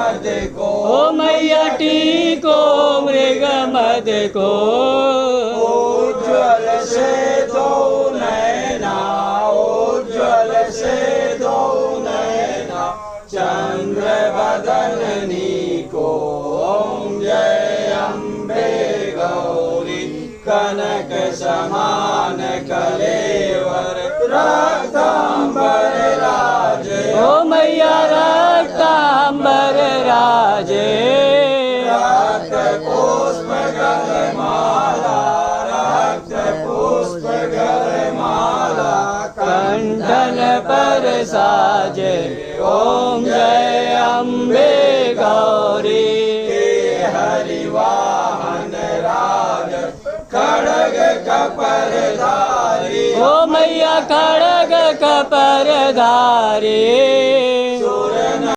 मद को, ओ मैया टीको मृग मद को। उज्ज्वल से दो नैना, उज्ज्वल से दो नैना, चंद्र बदननी को। ओम जय अम्बे गौरी, कनक समान कलेवर, रक्तांबर राजे। ओ मैया रक्तांबर राजे। रक्त पुष्प गलमाला, रक्त पुष्प गलमाला, कंठन पर साजे। ओम जय अम्बे गौरी। हरिवाहन राज, खड़ग कपरधारी। ओ मैया खड़ग कपरधारी।